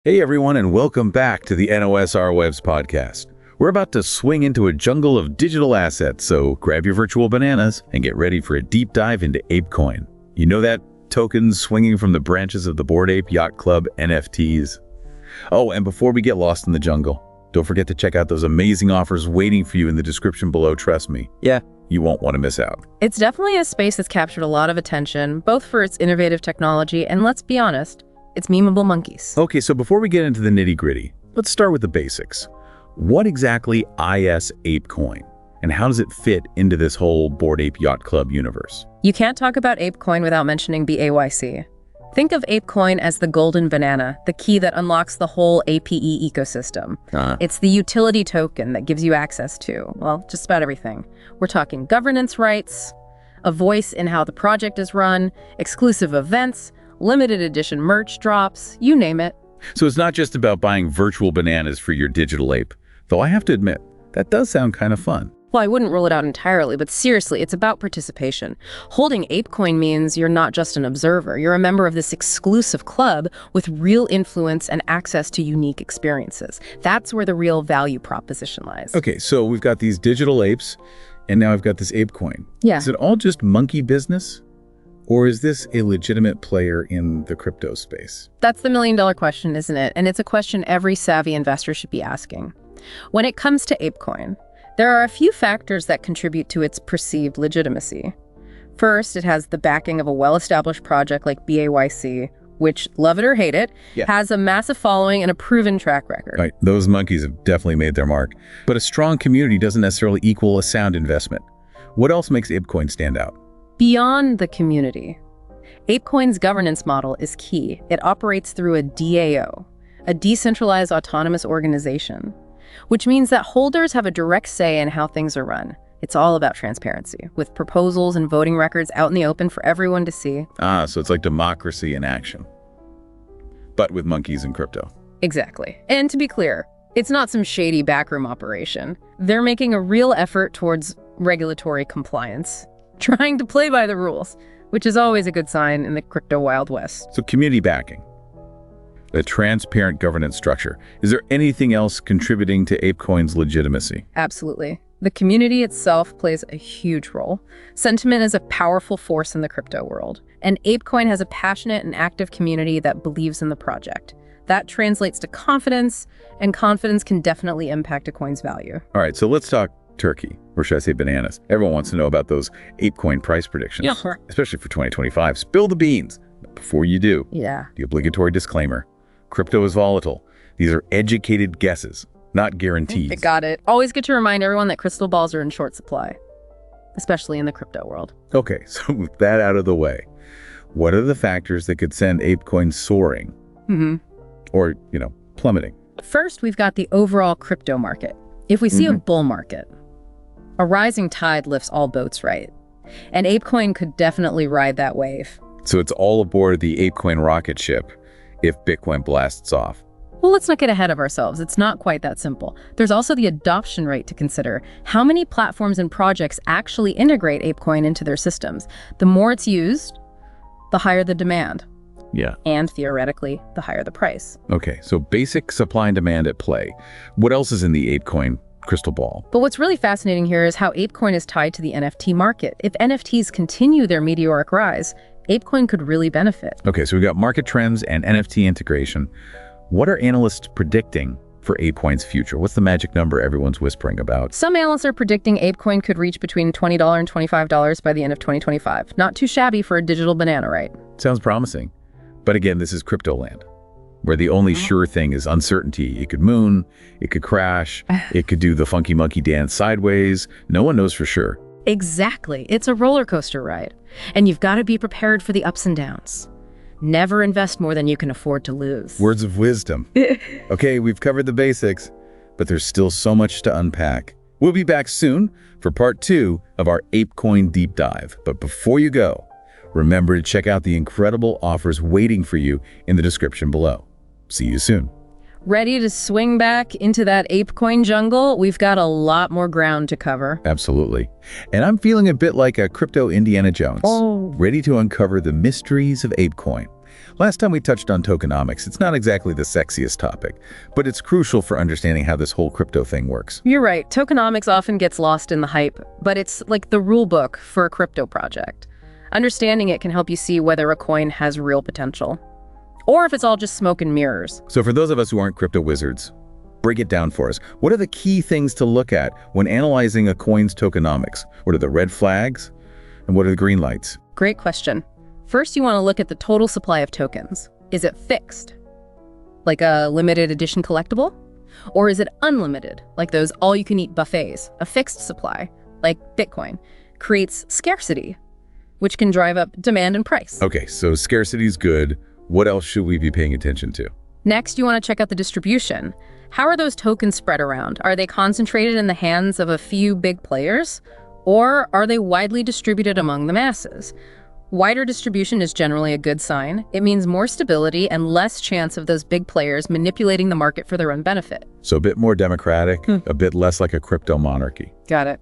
Hey everyone, and welcome back to the NOSR Webs podcast. We're about to swing into a jungle of digital assets, so grab your virtual bananas and get ready for a deep dive into ApeCoin. You know that tokens swinging from the branches of the Bored Ape Yacht Club NFTs? Oh, and before we get lost in the jungle, don't forget to check out those amazing offers waiting for you in the description below. Trust me. Yeah, you won't want to miss out. It's definitely a space that's captured a lot of attention, both for its innovative technology and, let's be honest, it's memeable monkeys. Okay, so before we get into the nitty-gritty, let's start with the basics. What exactly is ApeCoin, and how does it fit into this whole Bored Ape Yacht Club universe? You can't talk about ApeCoin without mentioning BAYC. Think of ApeCoin as the golden banana, the key that unlocks the whole APE ecosystem. It's the utility token that gives you access to, well, just about everything. We're talking governance rights, a voice in how the project is run, exclusive events, limited edition merch drops, you name it. So it's not just about buying virtual bananas for your digital ape, though I have to admit, that does sound kind of fun. Well, I wouldn't rule it out entirely, but seriously, it's about participation. Holding ApeCoin means you're not just an observer, you're a member of this exclusive club with real influence and access to unique experiences. That's where the real value proposition lies. Okay, so we've got these digital apes, and now I've got this ApeCoin. Yeah. Is it all just monkey business? Or is this a legitimate player in the crypto space? That's the million-dollar question, isn't it? And it's a question every savvy investor should be asking. When it comes to ApeCoin, there are a few factors that contribute to its perceived legitimacy. First, it has the backing of a well-established project like BAYC, which, love it or hate it, has a massive following and a proven track record. Right, those monkeys have definitely made their mark. But a strong community doesn't necessarily equal a sound investment. What else makes ApeCoin stand out? Beyond the community, ApeCoin's governance model is key. It operates through a DAO, a decentralized autonomous organization, which means that holders have a direct say in how things are run. It's all about transparency, with proposals and voting records out in the open for everyone to see. So it's like democracy in action, but with monkeys and crypto. Exactly. And to be clear, it's not some shady backroom operation. They're making a real effort towards regulatory compliance, trying to play by the rules, which is always a good sign in the crypto Wild West. So community backing, a transparent governance structure. Is there anything else contributing to ApeCoin's legitimacy? Absolutely. The community itself plays a huge role. Sentiment is a powerful force in the crypto world, and ApeCoin has a passionate and active community that believes in the project. That translates to confidence, and confidence can definitely impact a coin's value. All right, so let's talk turkey, or should I say bananas? Everyone wants to know about those ApeCoin price predictions, especially for 2025. Spill the beans. But before you do, the obligatory disclaimer, crypto is volatile. These are educated guesses, not guarantees. Got it. Always good to remind everyone that crystal balls are in short supply, especially in the crypto world. Okay, so with that out of the way, what are the factors that could send ApeCoin soaring? Or, plummeting? First, we've got the overall crypto market. If we see a bull market, a rising tide lifts all boats, right? And ApeCoin could definitely ride that wave. So it's all aboard the ApeCoin rocket ship if Bitcoin blasts off. Well, let's not get ahead of ourselves. It's not quite that simple. There's also the adoption rate to consider. How many platforms and projects actually integrate ApeCoin into their systems? The more it's used, the higher the demand. Yeah. And theoretically, the higher the price. Okay, so basic supply and demand at play. What else is in the ApeCoin crystal ball? But what's really fascinating here is how ApeCoin is tied to the NFT market. If NFTs continue their meteoric rise, ApeCoin could really benefit. Okay, so we've got market trends and NFT integration. What are analysts predicting for ApeCoin's future? What's the magic number everyone's whispering about? Some analysts are predicting ApeCoin could reach between $20 and $25 by the end of 2025. Not too shabby for a digital banana, right? Sounds promising. But again, this is crypto land, where the only sure thing is uncertainty. It could moon, it could crash, it could do the funky monkey dance sideways. No one knows for sure. Exactly. It's a roller coaster ride. And you've got to be prepared for the ups and downs. Never invest more than you can afford to lose. Words of wisdom. Okay, we've covered the basics, but there's still so much to unpack. We'll be back soon for part 2 of our ApeCoin deep dive. But before you go, remember to check out the incredible offers waiting for you in the description below. See you soon. Ready to swing back into that ApeCoin jungle? We've got a lot more ground to cover. Absolutely. And I'm feeling a bit like a crypto Indiana Jones, ready to uncover the mysteries of ApeCoin. Last time we touched on tokenomics. It's not exactly the sexiest topic, but it's crucial for understanding how this whole crypto thing works. You're right. Tokenomics often gets lost in the hype, but it's like the rule book for a crypto project. Understanding it can help you see whether a coin has real potential, or if it's all just smoke and mirrors. So for those of us who aren't crypto wizards, break it down for us. What are the key things to look at when analyzing a coin's tokenomics? What are the red flags and what are the green lights? Great question. First, you want to look at the total supply of tokens. Is it fixed, like a limited edition collectible? Or is it unlimited, like those all-you-can-eat buffets? A fixed supply, like Bitcoin, creates scarcity, which can drive up demand and price. Okay, so scarcity is good. What else should we be paying attention to? Next, you want to check out the distribution. How are those tokens spread around? Are they concentrated in the hands of a few big players, or are they widely distributed among the masses? Wider distribution is generally a good sign. It means more stability and less chance of those big players manipulating the market for their own benefit. So a bit more democratic, a bit less like a crypto monarchy. Got it.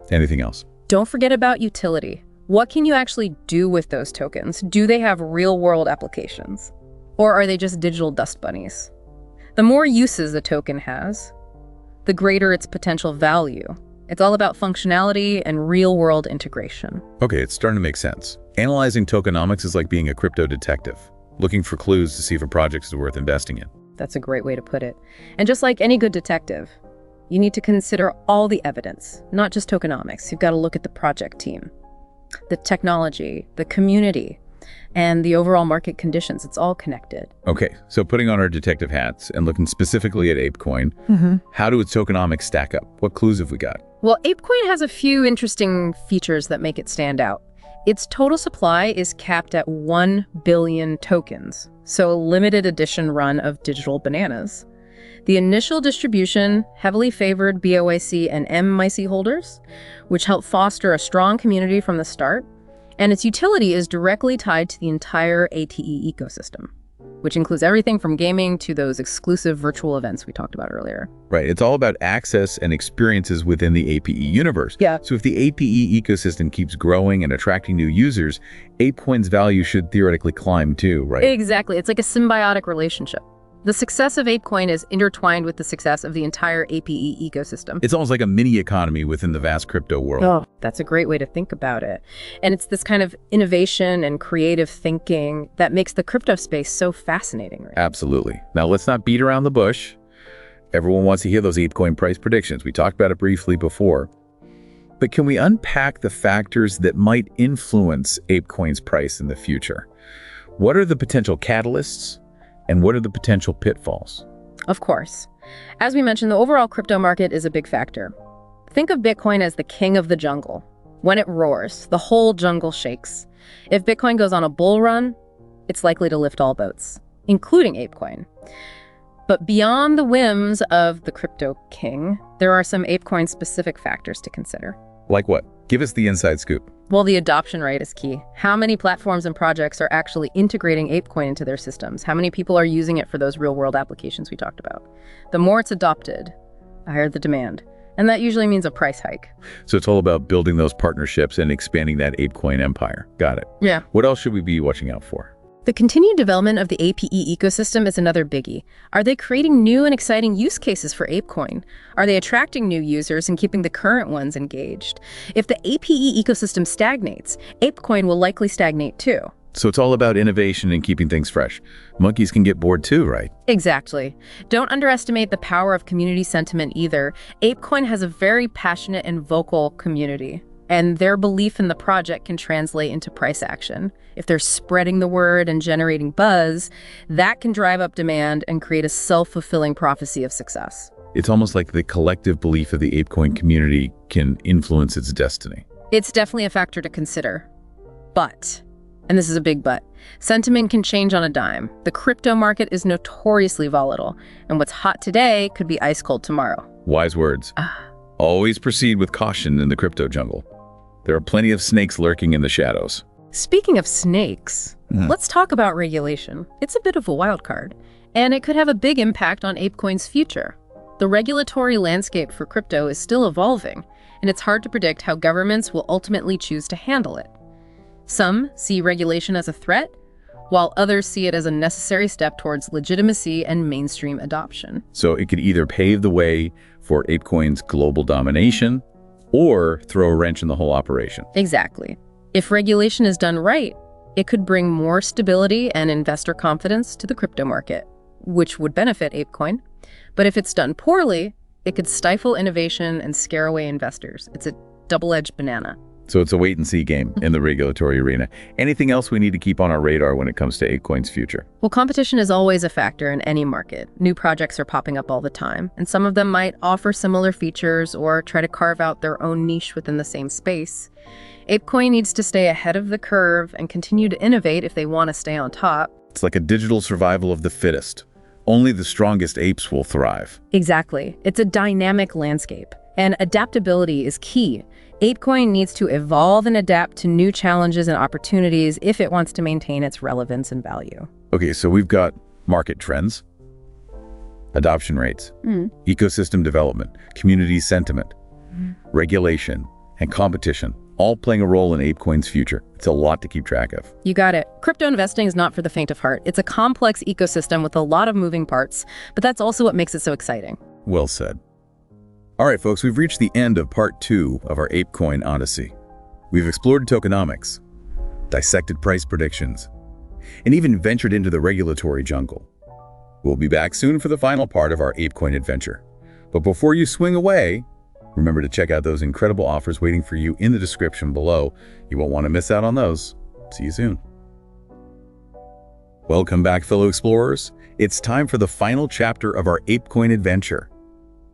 Anything else? Don't forget about utility. What can you actually do with those tokens? Do they have real-world applications? Or are they just digital dust bunnies? The more uses a token has, the greater its potential value. It's all about functionality and real-world integration. Okay, it's starting to make sense. Analyzing tokenomics is like being a crypto detective, looking for clues to see if a project is worth investing in. That's a great way to put it. And just like any good detective, you need to consider all the evidence, not just tokenomics. You've got to look at the project team, the technology, the community, and the overall market conditions. It's all connected. Okay, so putting on our detective hats and looking specifically at ApeCoin, how do its tokenomics stack up? What clues have we got? Well, ApeCoin has a few interesting features that make it stand out. Its total supply is capped at 1 billion tokens, so a limited edition run of digital bananas. The initial distribution heavily favored BOYC and MYC holders, which helped foster a strong community from the start, and its utility is directly tied to the entire APE ecosystem, which includes everything from gaming to those exclusive virtual events we talked about earlier. Right, it's all about access and experiences within the APE universe. Yeah. So if the APE ecosystem keeps growing and attracting new users, ApeCoin's value should theoretically climb too, right? Exactly. It's like a symbiotic relationship. The success of ApeCoin is intertwined with the success of the entire APE ecosystem. It's almost like a mini economy within the vast crypto world. Oh, that's a great way to think about it. And it's this kind of innovation and creative thinking that makes the crypto space so fascinating. Right? Absolutely. Now let's not beat around the bush. Everyone wants to hear those ApeCoin price predictions. We talked about it briefly before. But can we unpack the factors that might influence ApeCoin's price in the future? What are the potential catalysts? And what are the potential pitfalls? Of course. As we mentioned, the overall crypto market is a big factor. Think of Bitcoin as the king of the jungle. When it roars, the whole jungle shakes. If Bitcoin goes on a bull run, it's likely to lift all boats, including ApeCoin. But beyond the whims of the crypto king, there are some ApeCoin-specific factors to consider. Like what? Give us the inside scoop. Well, the adoption rate is key. How many platforms and projects are actually integrating ApeCoin into their systems? How many people are using it for those real-world applications we talked about? The more it's adopted, the higher the demand. And that usually means a price hike. So it's all about building those partnerships and expanding that ApeCoin empire. Got it. Yeah. What else should we be watching out for? The continued development of the APE ecosystem is another biggie. Are they creating new and exciting use cases for ApeCoin? Are they attracting new users and keeping the current ones engaged? If the APE ecosystem stagnates, ApeCoin will likely stagnate too. So it's all about innovation and keeping things fresh. Monkeys can get bored too, right? Exactly. Don't underestimate the power of community sentiment either. ApeCoin has a very passionate and vocal community, and their belief in the project can translate into price action. If they're spreading the word and generating buzz, that can drive up demand and create a self-fulfilling prophecy of success. It's almost like the collective belief of the ApeCoin community can influence its destiny. It's definitely a factor to consider. But, and this is a big but, sentiment can change on a dime. The crypto market is notoriously volatile, and what's hot today could be ice cold tomorrow. Wise words. Always proceed with caution in the crypto jungle. There are plenty of snakes lurking in the shadows. Speaking of snakes, let's talk about regulation. It's a bit of a wild card, and it could have a big impact on ApeCoin's future. The regulatory landscape for crypto is still evolving, and it's hard to predict how governments will ultimately choose to handle it. Some see regulation as a threat, while others see it as a necessary step towards legitimacy and mainstream adoption. So it could either pave the way for ApeCoin's global domination or throw a wrench in the whole operation. Exactly. If regulation is done right, it could bring more stability and investor confidence to the crypto market, which would benefit ApeCoin. But if it's done poorly, it could stifle innovation and scare away investors. It's a double-edged banana. So it's a wait-and-see game in the regulatory arena. Anything else we need to keep on our radar when it comes to ApeCoin's future? Well, competition is always a factor in any market. New projects are popping up all the time, and some of them might offer similar features or try to carve out their own niche within the same space. ApeCoin needs to stay ahead of the curve and continue to innovate if they want to stay on top. It's like a digital survival of the fittest. Only the strongest apes will thrive. Exactly. It's a dynamic landscape, and adaptability is key. ApeCoin needs to evolve and adapt to new challenges and opportunities if it wants to maintain its relevance and value. Okay, so we've got market trends, adoption rates, ecosystem development, community sentiment, regulation, and competition, all playing a role in ApeCoin's future. It's a lot to keep track of. You got it. Crypto investing is not for the faint of heart. It's a complex ecosystem with a lot of moving parts, but that's also what makes it so exciting. Well said. All right, folks, we've reached the end of part 2 of our ApeCoin Odyssey. We've explored tokenomics, dissected price predictions, and even ventured into the regulatory jungle. We'll be back soon for the final part of our ApeCoin adventure. But before you swing away, remember to check out those incredible offers waiting for you in the description below. You won't want to miss out on those. See you soon. Welcome back, fellow explorers. It's time for the final chapter of our ApeCoin adventure.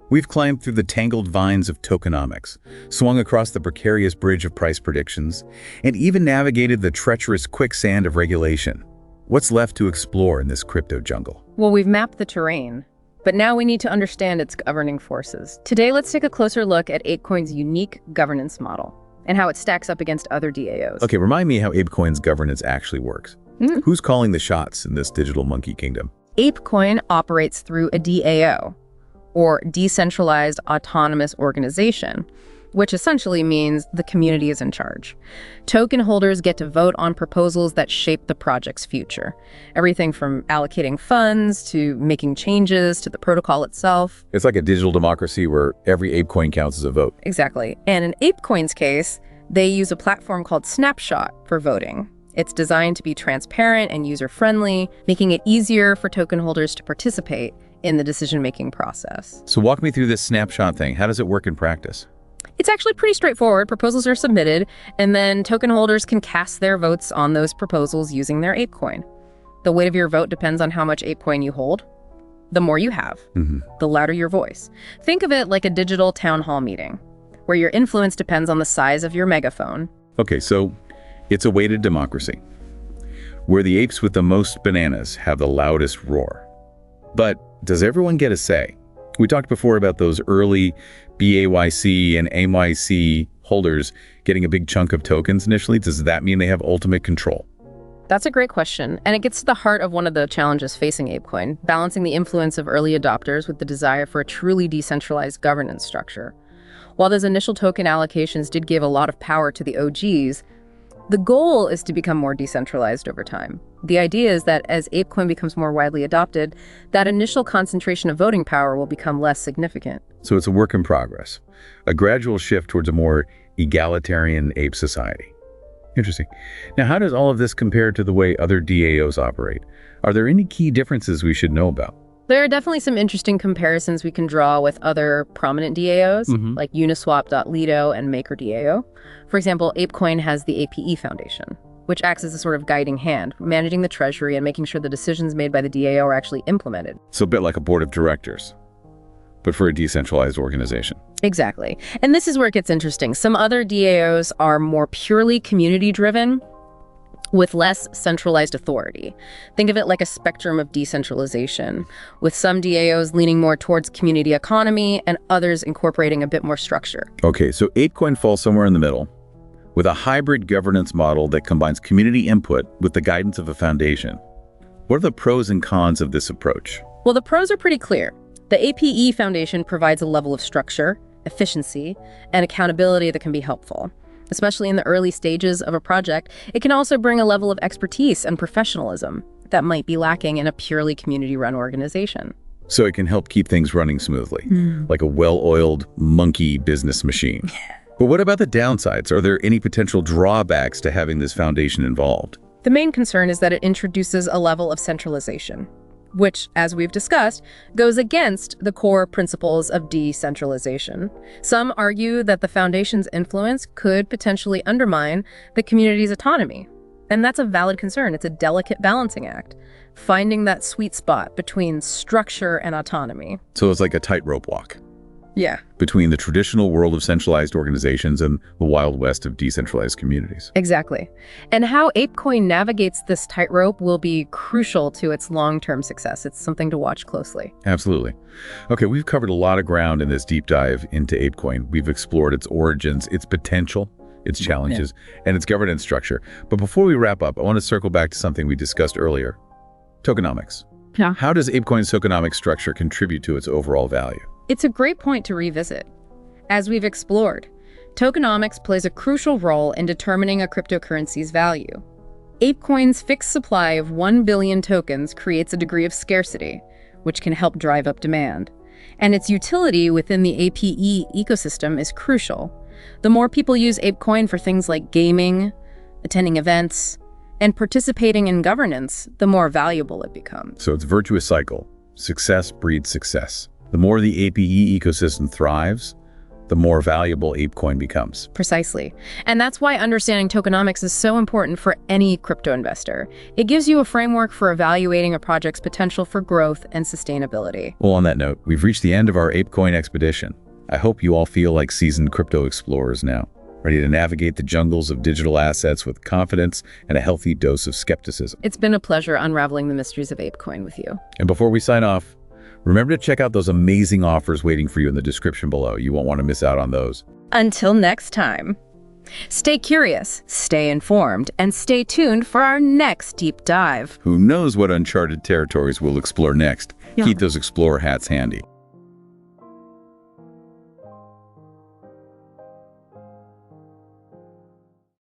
We've climbed through the tangled vines of tokenomics, swung across the precarious bridge of price predictions, and even navigated the treacherous quicksand of regulation. What's left to explore in this crypto jungle? Well, we've mapped the terrain, but now we need to understand its governing forces. Today, let's take a closer look at ApeCoin's unique governance model and how it stacks up against other DAOs. Okay, remind me how ApeCoin's governance actually works. Who's calling the shots in this digital monkey kingdom? ApeCoin operates through a DAO, or Decentralized Autonomous Organization, which essentially means the community is in charge. Token holders get to vote on proposals that shape the project's future. Everything from allocating funds to making changes to the protocol itself. It's like a digital democracy where every ApeCoin counts as a vote. Exactly. And in ApeCoin's case, they use a platform called Snapshot for voting. It's designed to be transparent and user-friendly, making it easier for token holders to participate in the decision-making process. So walk me through this snapshot thing. How does it work in practice? It's actually pretty straightforward. Proposals are submitted, and then token holders can cast their votes on those proposals using their ApeCoin. The weight of your vote depends on how much ApeCoin you hold. The more you have, the louder your voice. Think of it like a digital town hall meeting, where your influence depends on the size of your megaphone. Okay, so it's a weighted democracy, where the apes with the most bananas have the loudest roar. But does everyone get a say? We talked before about those early BAYC and AMYC holders getting a big chunk of tokens initially. Does that mean they have ultimate control? That's a great question, and it gets to the heart of one of the challenges facing ApeCoin, balancing the influence of early adopters with the desire for a truly decentralized governance structure. While those initial token allocations did give a lot of power to the OGs, the goal is to become more decentralized over time. The idea is that as ApeCoin becomes more widely adopted, that initial concentration of voting power will become less significant. So it's a work in progress, a gradual shift towards a more egalitarian ape society. Interesting. Now, how does all of this compare to the way other DAOs operate? Are there any key differences we should know about? There are definitely some interesting comparisons we can draw with other prominent DAOs, like Uniswap.Lido and MakerDAO. For example, ApeCoin has the APE Foundation, which acts as a sort of guiding hand, managing the treasury and making sure the decisions made by the DAO are actually implemented. So a bit like a board of directors, but for a decentralized organization. Exactly. And this is where it gets interesting. Some other DAOs are more purely community-driven, with less centralized authority. Think of it like a spectrum of decentralization, with some DAOs leaning more towards community economy and others incorporating a bit more structure. Okay, so ApeCoin falls somewhere in the middle, with a hybrid governance model that combines community input with the guidance of a foundation. What are the pros and cons of this approach? Well, the pros are pretty clear. The APE Foundation provides a level of structure, efficiency, and accountability that can be helpful. Especially in the early stages of a project, it can also bring a level of expertise and professionalism that might be lacking in a purely community-run organization. So it can help keep things running smoothly, like a well-oiled monkey business machine. But what about the downsides? Are there any potential drawbacks to having this foundation involved? The main concern is that it introduces a level of centralization, which, as we've discussed, goes against the core principles of decentralization. Some argue that the foundation's influence could potentially undermine the community's autonomy. And that's a valid concern. It's a delicate balancing act, finding that sweet spot between structure and autonomy. So it's like a tightrope walk. Yeah. Between the traditional world of centralized organizations and the Wild West of decentralized communities. Exactly. And how ApeCoin navigates this tightrope will be crucial to its long-term success. It's something to watch closely. Absolutely. Okay, we've covered a lot of ground in this deep dive into ApeCoin. We've explored its origins, its potential, its challenges, and its governance structure. But before we wrap up, I want to circle back to something we discussed earlier. Tokenomics. Yeah. How does ApeCoin's tokenomics structure contribute to its overall value? It's a great point to revisit. As we've explored, tokenomics plays a crucial role in determining a cryptocurrency's value. ApeCoin's fixed supply of 1 billion tokens creates a degree of scarcity, which can help drive up demand. And its utility within the APE ecosystem is crucial. The more people use ApeCoin for things like gaming, attending events, and participating in governance, the more valuable it becomes. So it's a virtuous cycle. Success breeds success. The more the APE ecosystem thrives, the more valuable ApeCoin becomes. Precisely. And that's why understanding tokenomics is so important for any crypto investor. It gives you a framework for evaluating a project's potential for growth and sustainability. Well, on that note, we've reached the end of our ApeCoin expedition. I hope you all feel like seasoned crypto explorers now, ready to navigate the jungles of digital assets with confidence and a healthy dose of skepticism. It's been a pleasure unraveling the mysteries of ApeCoin with you. And before we sign off, remember to check out those amazing offers waiting for you in the description below. You won't want to miss out on those. Until next time, stay curious, stay informed, and stay tuned for our next deep dive. Who knows what uncharted territories we'll explore next? Yeah. Keep those explorer hats handy.